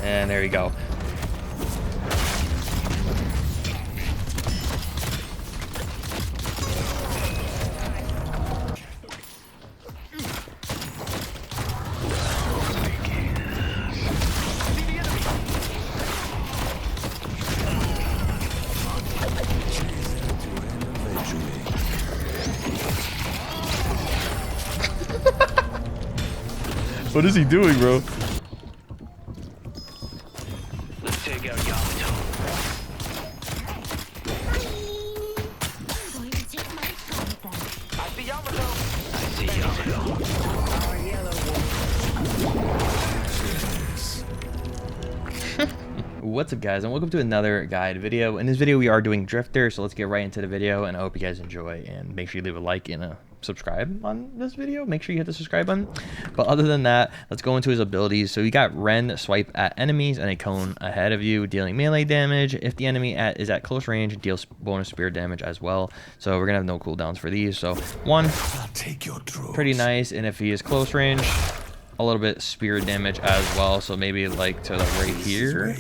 And there you go. What is he doing, bro? Let's take out Yamato. I see Yamato. I see Yamato. What's up, guys, and welcome to another guide video. In this video we are doing Drifter, so let's get right into the video, and I hope you guys enjoy, and make sure you leave a like and a subscribe on this video. Make sure you hit the subscribe button. But other than that, let's go into his abilities. So you got Ren Swipe at enemies and a cone ahead of you, dealing melee damage. If the enemy is at close range, it deals bonus spear damage as well. So we're gonna have no cooldowns for these. So one, pretty nice, and if he is close range, a little bit spear damage as well. So maybe like to like right here.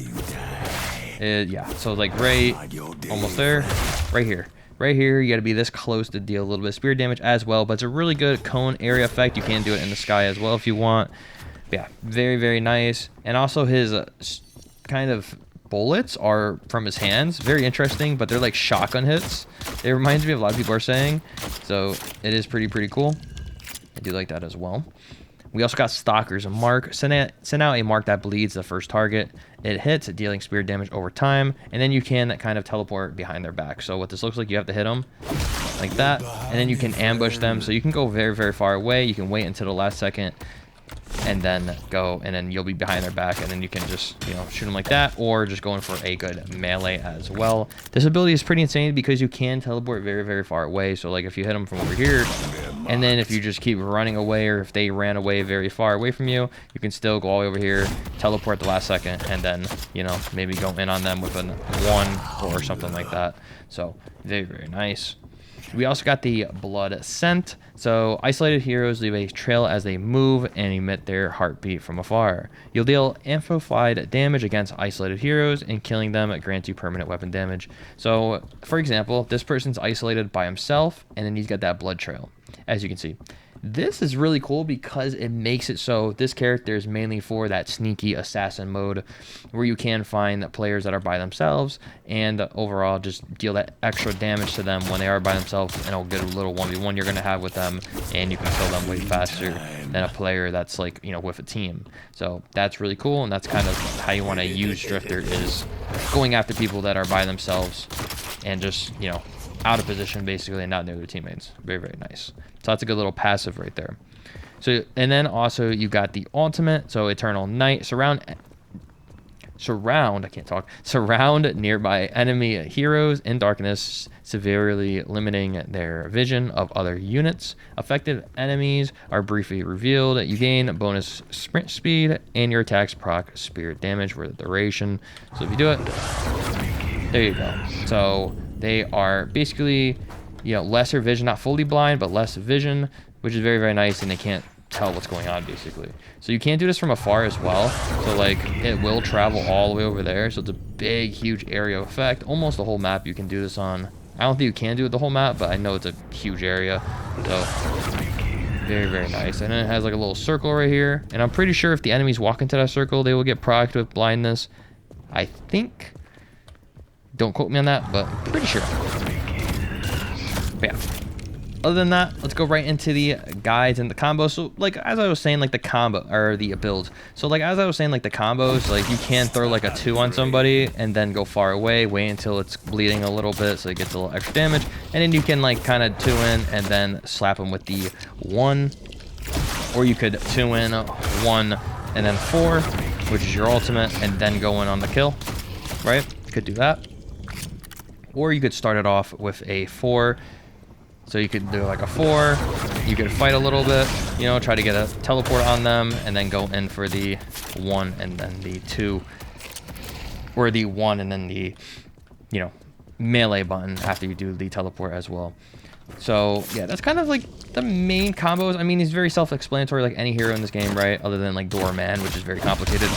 Yeah, so like right, almost there, right here. Right here, you got to be this close to deal a little bit of spear damage as well. But it's a really good cone area effect. You can do it in the sky as well if you want. But yeah, very, very nice. And also his kind of bullets are from his hands. Very interesting, but they're like shotgun hits. It reminds me of a lot of people are saying. So it is pretty cool. I do like that as well. We also got Stalkers. A mark. Send out a mark that bleeds the first target. It hits, dealing spear damage over time, and then you can kind of teleport behind their back. So what this looks like, you have to hit them like that, and then you can ambush them. So you can go very far away. You can wait until the last second, and then go, and then you'll be behind their back, and then you can just, you know, shoot them like that, or just going for a good melee as well. This ability is pretty insane because you can teleport very far away. So like if you hit them from over here, and then if you just keep running away, or if they ran away very far away from you, you can still go all the way over here, teleport the last second, and then, you know, maybe go in on them with a 1 or something like that. So very nice. We also got the blood scent. So isolated heroes leave a trail as they move and emit their heartbeat from afar. You'll deal amplified damage against isolated heroes, and killing them grants you permanent weapon damage. So for example, this person's isolated by himself, and then he's got that blood trail, as you can see. This is really cool because it makes it so this character is mainly for that sneaky assassin mode, where you can find players that are by themselves and overall just deal that extra damage to them when they are by themselves, and it'll get a little 1v1 you're going to have with them, and you can kill them way faster than a player that's like, you know, with a team. So that's really cool, and that's kind of how you want to use Drifter, is going after people that are by themselves and just, you know, out of position basically, and not near their teammates. Very nice. So that's a good little passive right there. So, and then also you got the ultimate. So Eternal Night. Surround nearby enemy heroes in darkness, severely limiting their vision of other units. Affected enemies are briefly revealed. You gain bonus sprint speed, and your attacks proc spirit damage for the duration. So if you do it, there you go. So they are basically, you know, lesser vision, not fully blind, but less vision, which is very nice, and they can't tell what's going on basically. So you can do this from afar as well. So like it will travel all the way over there. So it's a big, huge area effect. Almost the whole map you can do this on. I don't think you can do it the whole map, but I know it's a huge area. So very nice. And then it has like a little circle right here. And I'm pretty sure if the enemies walk into that circle, they will get procced with blindness. I think. Don't quote me on that, but pretty sure. But yeah. Other than that, let's go right into the guides and the combos. So like as I was saying, like the combo or the builds. So like as I was saying, like the combos, like you can throw like a 2 on somebody and then go far away, wait until it's bleeding a little bit so it gets a little extra damage, and then you can like kind of 2 in and then slap them with the 1, or you could 2 in 1 and then 4, which is your ultimate, and then go in on the kill, right? You could do that. Or you could start it off with a 4. So you could do like a 4. You could fight a little bit, you know, try to get a teleport on them, and then go in for the 1 and then the 2. Or the 1 and then the, you know, melee button after you do the teleport as well. So yeah, that's kind of like the main combos. I mean, he's very self-explanatory like any hero in this game, right? Other than like Doorman, which is very complicated.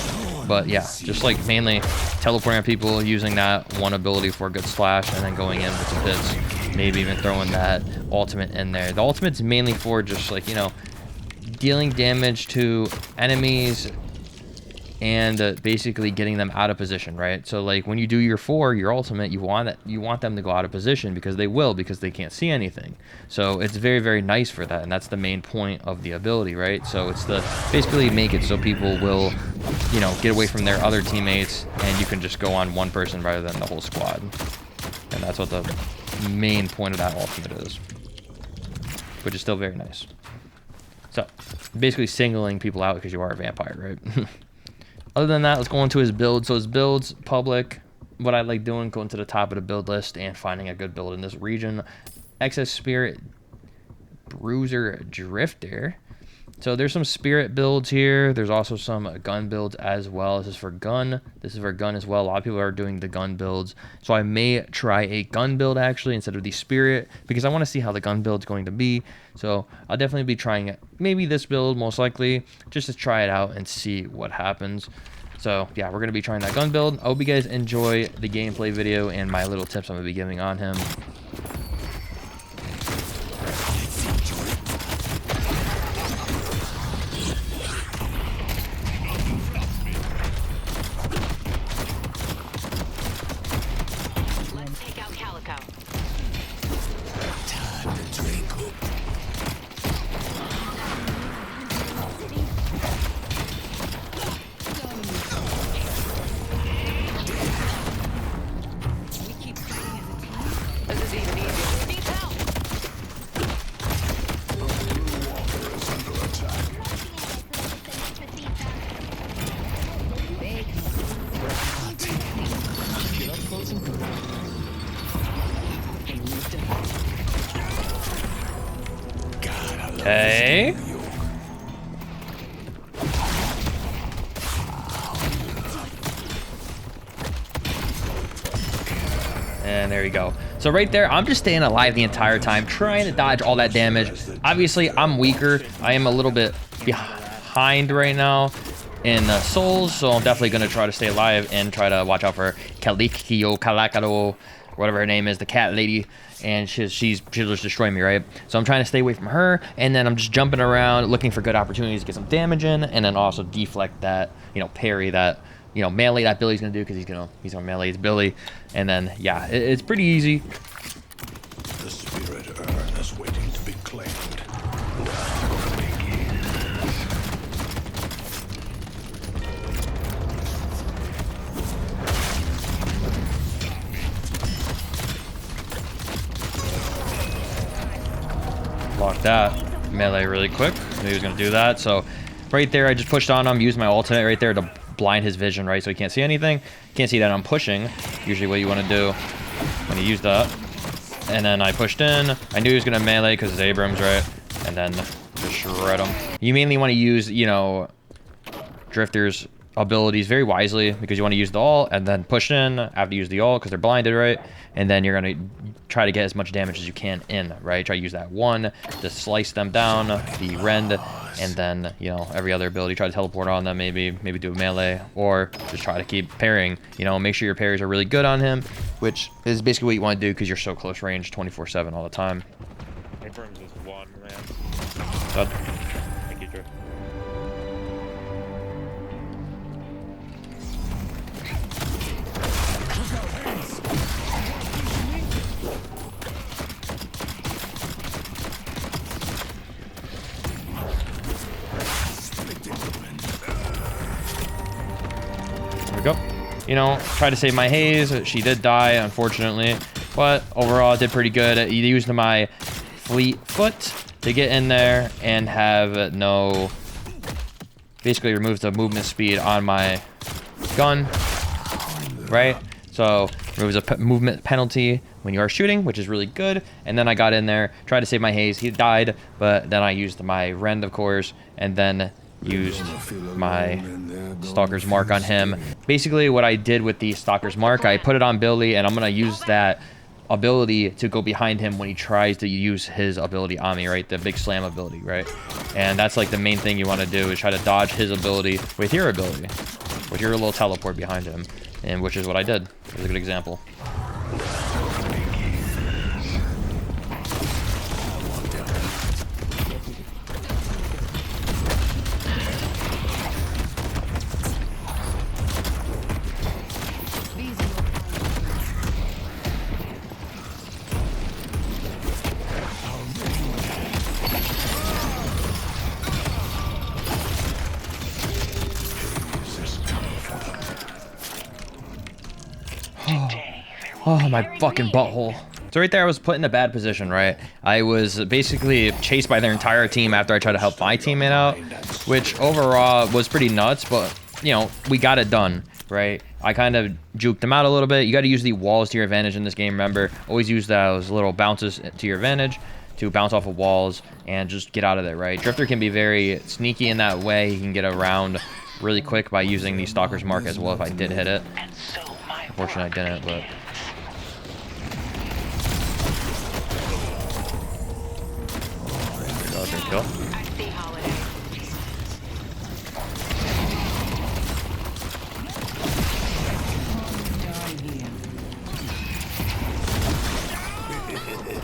But yeah, just like mainly teleporting at people, using that one ability for a good slash, and then going in with some hits. Maybe even throwing that ultimate in there. The ultimate's mainly for just like, you know, dealing damage to enemies and basically getting them out of position, right? So like when you do your ultimate, you want them to go out of position, because they will, because they can't see anything. So it's very, very nice for that, and that's the main point of the ability, right? So it's the basically make it so people will, you know, get away from their other teammates, and you can just go on one person rather than the whole squad. And that's what the main point of that ultimate is, which is still very nice. So basically singling people out because you are a vampire, right? Other than that, let's go into his build. So his build's public. What I like doing, going to the top of the build list and finding a good build in this region. Excess Spirit, Bruiser, Drifter. So there's some Spirit builds here. There's also some gun builds as well. This is for gun. This is for gun as well. A lot of people are doing the gun builds. So I may try a gun build actually instead of the Spirit, because I want to see how the gun build's going to be. So I'll definitely be trying it. Maybe this build, most likely, just to try it out and see what happens. So yeah, we're going to be trying that gun build. I hope you guys enjoy the gameplay video and my little tips I'm going to be giving on him. Okay. And there you go. So right there, I'm just staying alive the entire time, trying to dodge all that damage. Obviously, I'm weaker. I am a little bit behind right now in souls, so I'm definitely going to try to stay alive and try to watch out for Kalikio, Kalakaro, whatever her name is, the cat lady, and she'll just destroy me, right? So I'm trying to stay away from her, and then I'm just jumping around, looking for good opportunities to get some damage in, and then also deflect that, you know, parry that, you know, melee that Billy's gonna do, because he's gonna melee his Billy, and then yeah, it's pretty easy. The spirit urn is waiting to be claimed. Lock that melee really quick. Knew he was gonna do that. So right there, I just pushed on him, used my ultimate right there to blind his vision, right? So he can't see anything. Can't see that I'm pushing. Usually what you want to do when you use that. And then I pushed in. I knew he was gonna melee because it's Abrams, right? And then just shred him. You mainly want to use, you know, Drifter's abilities very wisely, because you want to use the ult and then push in after you use the ult because they're blinded, right? And then you're going to try to get as much damage as you can in, right? Try to use that one to slice them down, the rend, and then, you know, every other ability, try to teleport on them, maybe do a melee, or just try to keep parrying, you know, make sure your parries are really good on him, which is basically what you want to do because you're so close range 24/7 all the time. Abrams is one, man. Thank you, Drew. There we go. You know, try to save my Haze. She did die, unfortunately, but overall, I did pretty good. I used my Fleet Foot to get in there and have no... Basically removes the movement speed on my gun, right? So removes a movement penalty when you are shooting, which is really good. And then I got in there, tried to save my Haze. He died, but then I used my Rend, of course, and then used my Stalker's Mark on him. Basically, what I did with the Stalker's Mark, I put it on Billy, and I'm going to use that ability to go behind him when he tries to use his ability on me, right? The big slam ability, right? And that's like the main thing you want to do, is try to dodge his ability with your ability. with your little teleport behind him, and which is what I did. It was a good example. Oh, my fucking butthole. So right there, I was put in a bad position, right? I was basically chased by their entire team after I tried to help my teammate out, which overall was pretty nuts, but, you know, we got it done, right? I kind of juked them out a little bit. You got to use the walls to your advantage in this game, remember? Always use those little bounces to your advantage to bounce off of walls and just get out of there, right? Drifter can be very sneaky in that way. He can get around really quick by using the Stalker's Mark as well if I did hit it. Unfortunately, I didn't, but... There we go.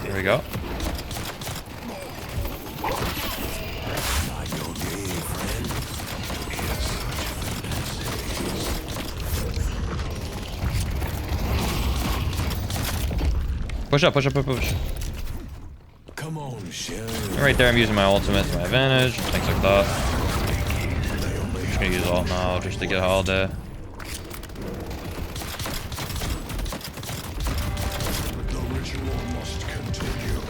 There we go. Push up, push up, push, push. Come on, Sharon. And right there, I'm using my ultimate to my advantage, things like that. I'm just gonna use ult now just to get holiday. The ritual must continue.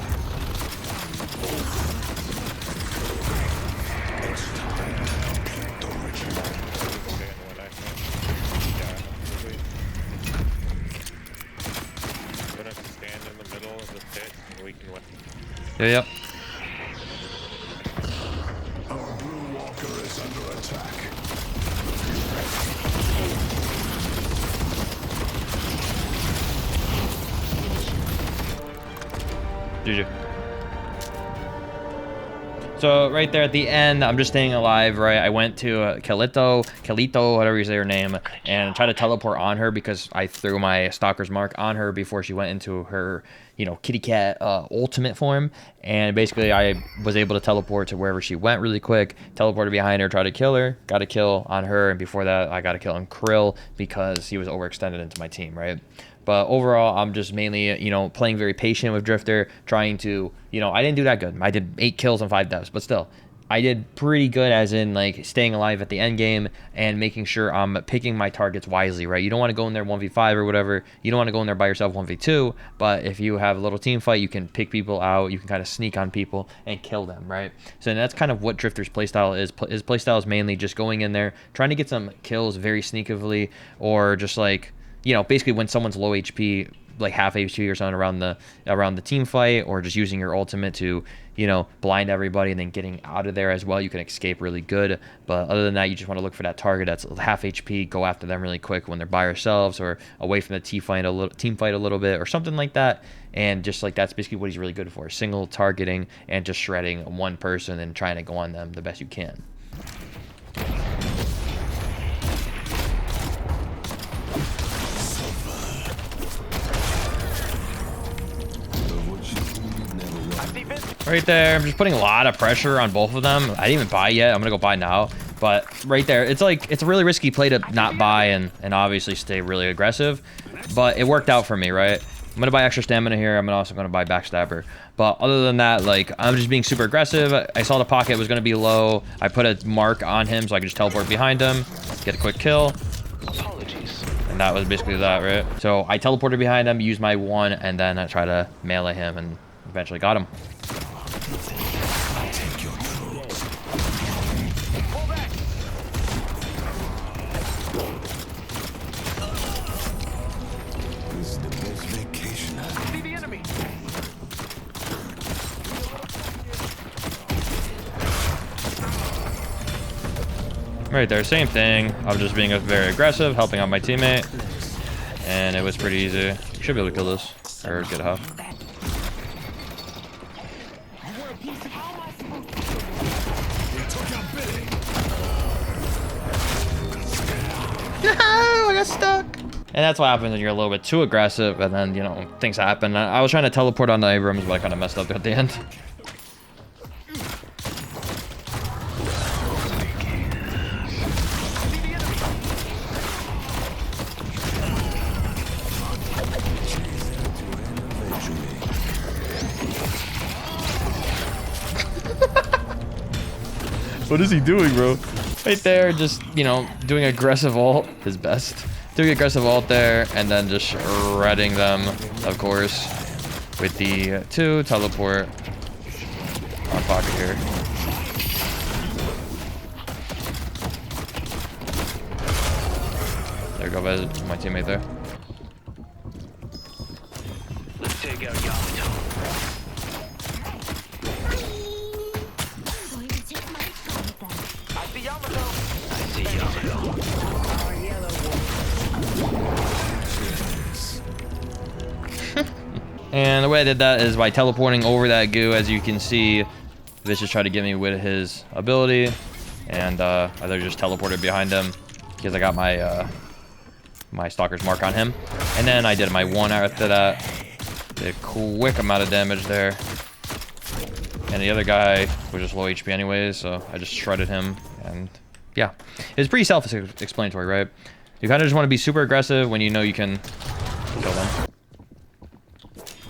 It's time to complete the ritual. We're gonna have to stand in the middle of the pit and we can win. Yeah. Our blue walker is under attack. GG. So right there at the end, I'm just staying alive, right? I went to Kalito, whatever you say her name, and tried to teleport on her because I threw my Stalker's Mark on her before she went into her, you know, kitty cat ultimate form. And basically I was able to teleport to wherever she went really quick, teleported behind her, tried to kill her, got a kill on her, and before that I got a kill on Krill because he was overextended into my team, right? But overall, I'm just mainly, you know, playing very patient with Drifter, trying to, you know, I didn't do that good. I did 8 kills and 5 deaths, but still, I did pretty good as in, like, staying alive at the end game and making sure I'm picking my targets wisely, right? You don't want to go in there 1v5 or whatever. You don't want to go in there by yourself 1v2, but if you have a little team fight, you can pick people out. You can kind of sneak on people and kill them, right? So that's kind of what Drifter's playstyle is. His playstyle is mainly just going in there, trying to get some kills very sneakily, or just, like, you know, basically when someone's low HP, like half HP or something around the team fight, or just using your ultimate to, you know, blind everybody and then getting out of there as well. You can escape really good. But other than that, you just want to look for that target that's half HP, go after them really quick when they're by yourselves or away from the team fight a little bit or something like that. And just like that's basically what he's really good for: single targeting and just shredding one person and trying to go on them the best you can. Right there, I'm just putting a lot of pressure on both of them. I didn't even buy yet. I'm gonna go buy now. But right there, it's like, it's a really risky play to not buy and obviously stay really aggressive. But it worked out for me, right? I'm gonna buy extra stamina here. I'm also gonna buy backstabber. But other than that, like, I'm just being super aggressive. I saw the pocket was gonna be low. I put a mark on him so I could just teleport behind him, get a quick kill. Apologies. And that was basically that, right? So I teleported behind him, used my 1, and then I tried to melee him and eventually got him. Right there, same thing. I was just being very aggressive, helping out my teammate, and it was pretty easy. You should be able to kill this, or get a huff. No, I got stuck. And that's what happens when you're a little bit too aggressive, and then, you know, things happen. I was trying to teleport onto Abrams, but I kind of messed up at the end. What is he doing, bro? Right there, just, you know, doing aggressive ult, his best. Doing aggressive ult there, and then just shredding them, of course, with the 2 teleport on pocket here. There goes my teammate there. Let's take out Yamato. I see Yamato. I see Yamato. And the way I did that is by teleporting over that goo. As you can see, this just tried to get me with his ability, and I just teleported behind him because I got my my Stalker's mark on him. And then I did my 1 after that. Did a quick amount of damage there. And the other guy was just low HP anyways, so I just shredded him. And yeah, it's pretty self-explanatory, right? You kind of just want to be super aggressive when you know you can kill them.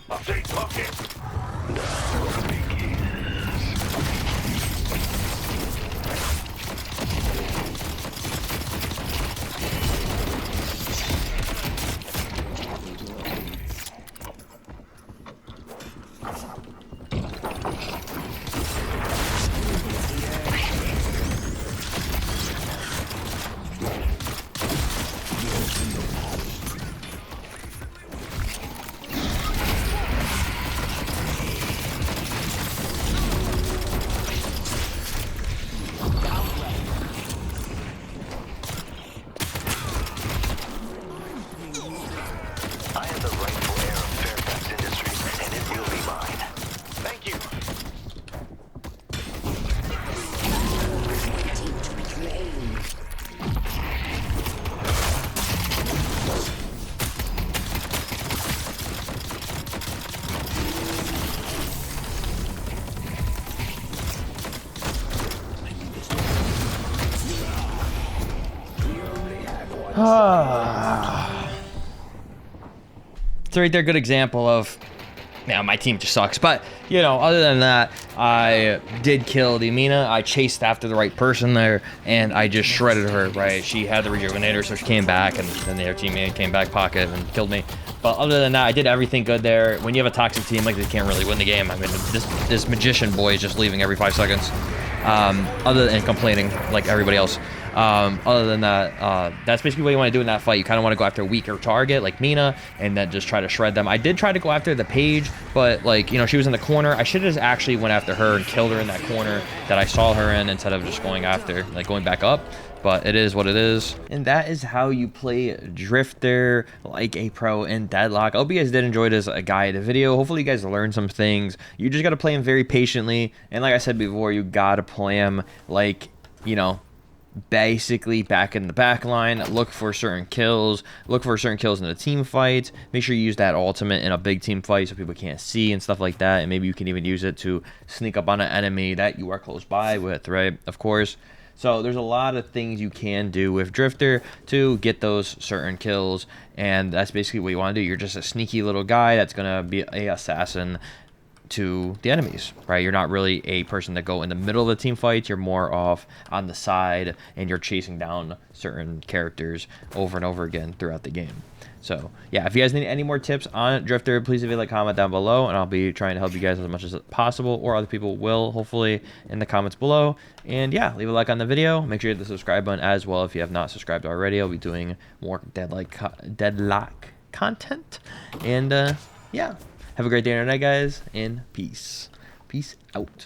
Update pocket. I am the rightful heir of Fairfax Industries, and it will be mine. Thank you. So right there, good example of, yeah, my team just sucks. But, you know, other than that, I did kill the Mina. I chased after the right person there, and I just shredded her, right? She had the rejuvenator, so she came back, and then their teammate came back pocket and killed me. But other than that, I did everything good there. When you have a toxic team, like, they can't really win the game. I mean, this magician boy is just leaving every 5 seconds. Other than complaining like everybody else. Other than that, that's basically what you want to do in that fight. You kind of want to go after a weaker target like Mina, and then just try to shred them. I did try to go after the Page, but, like, you know, she was in the corner. I should have just actually went after her and killed her in that corner that I saw her in, instead of just going after, like, going back up. But it is what it is. And that is how you play Drifter like a pro in Deadlock. I hope you guys did enjoy this guide video. Hopefully you guys learned some things. You just got to play him very patiently. And like I said before, you got to play him like, you know, basically back in the back line. Look for certain kills. Look for certain kills in the team fights. Make sure you use that ultimate in a big team fight so people can't see and stuff like that. And maybe you can even use it to sneak up on an enemy that you are close by with, right? Of course. So there's a lot of things you can do with Drifter to get those certain kills, and that's basically what you want to do. You're just a sneaky little guy that's going to be a assassin to the enemies, right? You're not really a person that go in the middle of the team fights. You're more off on the side, and you're chasing down certain characters over and over again throughout the game. So yeah, if you guys need any more tips on Drifter, please leave a like, comment down below, and I'll be trying to help you guys as much as possible, or other people will, hopefully, in the comments below. And yeah, leave a like on the video. Make sure you hit the subscribe button as well if you have not subscribed already. I'll be doing more Deadlock content. And yeah, have a great day or night, guys, and peace. Peace out.